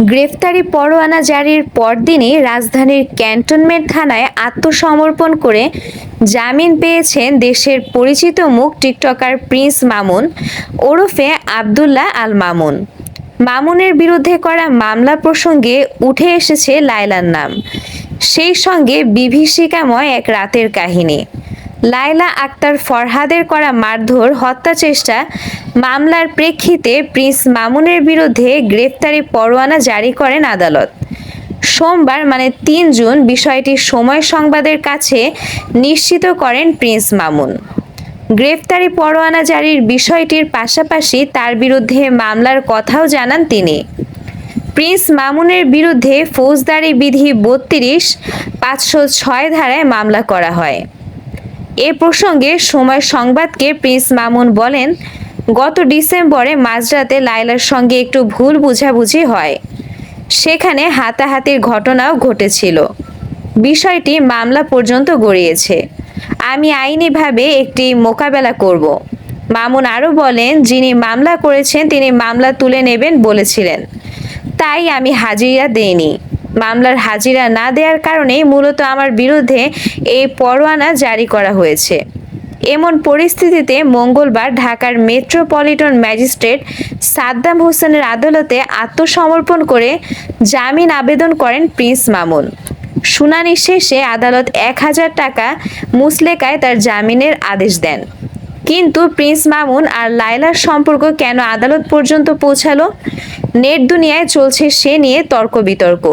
গ্রেফতারি পরোয়ানা জারির পরদিনই রাজধানীর ক্যান্টনমেন্ট থানায় আত্মসমর্পণ করে জামিন পেয়েছেন দেশের পরিচিত মুখ টিকটকার প্রিন্স মামুন ওরফে আব্দুল্লাহ আল মামুন। মামুনের বিরুদ্ধে করা মামলা প্রসঙ্গে উঠে এসেছে লায়লার নাম, সেই সঙ্গে বিভীষিকাময় এক রাতের কাহিনী। লায়লা আক্তার ফরহাদের করা মারধর, হত্যা চেষ্টা মামলার প্রেক্ষিতে প্রিন্স মামুনের বিরুদ্ধে গ্রেফতারি পরোয়ানা জারি করেন আদালত। সোমবার মানে ৩ জুন বিষয়টি সময় সংবাদের কাছে নিশ্চিত করেন প্রিন্স মামুন। গ্রেফতারি পরোয়ানা জারির বিষয়টির পাশাপাশি তার বিরুদ্ধে মামলার কথাও জানান তিনি। প্রিন্স মামুনের বিরুদ্ধে ফৌজদারি বিধি ৩২/৫০৬ ধারায় মামলা করা হয়। এ প্রসঙ্গে সময় সংবাদকে প্রিন্স মামুন বলেন, গত ডিসেম্বরে মাঝরাতে লায়লার সঙ্গে একটু ভুল বোঝাবুঝি হয়, সেখানে হাতাহাতির ঘটনাও ঘটেছিল। বিষয়টি মামলা পর্যন্ত গড়িয়েছে। আমি আইনিভাবে একটি মোকাবেলা করব। মামুন আরও বলেন, যিনি মামলা করেছেন তিনি মামলা তুলে নেবেন বলেছিলেন, তাই আমি হাজিরা দেইনি। মামলার হাজিরা না দেওয়ার কারণেই মূলত আমার বিরুদ্ধে এই পরোয়ানা জারি করা হয়েছে। এমন পরিস্থিতিতে মঙ্গলবার ঢাকার মেট্রোপলিটন ম্যাজিস্ট্রেট সাদ্দাম হোসেনের আদালতে আত্মসমর্পণ করে জামিন আবেদন করেন প্রিন্স মামুন। শুনানি শেষে আদালত ১,০০০ টাকা মুচলেকায় তার জামিনের আদেশ দেন। কিন্তু প্রিন্স মামুন আর লায়লার সম্পর্ক কেন আদালত পর্যন্ত পৌঁছালো? নেট দুনিয়ায় চলছে সে নিয়ে তর্ক বিতর্ক।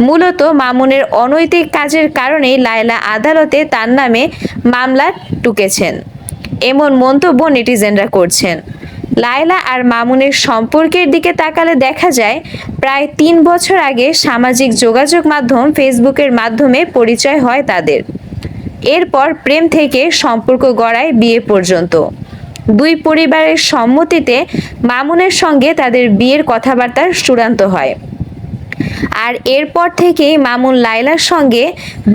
মূলত মামুনের অনৈতিক কাজের কারণেই লায়লা আদালতে তার নামে মামলা টুকেছেন, এমন মন্তব্য নেটিজেনরা করছেন। লায়লা আর মামুনের সম্পর্কের দিকে তাকালে দেখা যায় প্রায় ৩ বছর আগে সামাজিক যোগাযোগ মাধ্যম ফেসবুকের মাধ্যমে পরিচয় হয় তাদের। এরপর প্রেম থেকে সম্পর্ক গড়ায় বিয়ে পর্যন্ত। দুই পরিবারের সম্মতিতে মামুনের সঙ্গে তাদের বিয়ের কথাবার্তা চূড়ান্ত হয়। আর এরপর থেকেই মামুন লায়লার সঙ্গে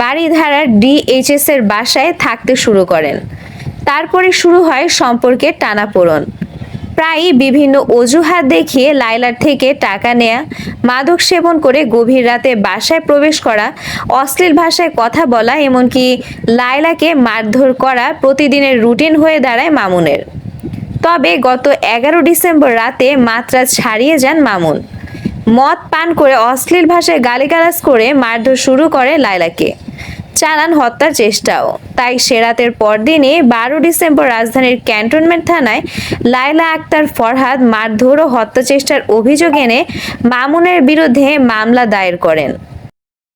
বারিধারার ডিএইচএস এর বাসায় থাকতে শুরু করেন। তারপরে শুরু হয় সম্পর্কের টানাপোড়েন। প্রায়ই বিভিন্ন অজুহাত দেখিয়ে লায়লার থেকে টাকা নেয়া, মাদক সেবন করে গভীর রাতে বাসায় প্রবেশ করা, অশ্লীল ভাষায় কথা বলা, এমনকি লায়লাকে মারধর করা প্রতিদিনের রুটিন হয়ে দাঁড়ায় মামুনের। তবে গত ১১ ডিসেম্বর রাতে মাত্রা ছাড়িয়ে যান মামুন। মদ পান করে অশ্লীল ভাষায় গালিগালাজ করে মারধর শুরু করে লায়লাকে, চালান হত্যার চেষ্টাও। তাই সে রাতের পরদিনই ১২ ডিসেম্বর রাজধানীর ক্যান্টনমেন্ট থানায় লায়লা আক্তার ফরহাদ মারধর ও হত্যা চেষ্টার অভিযোগ এনে মামুনের বিরুদ্ধে মামলা দায়ের করেন।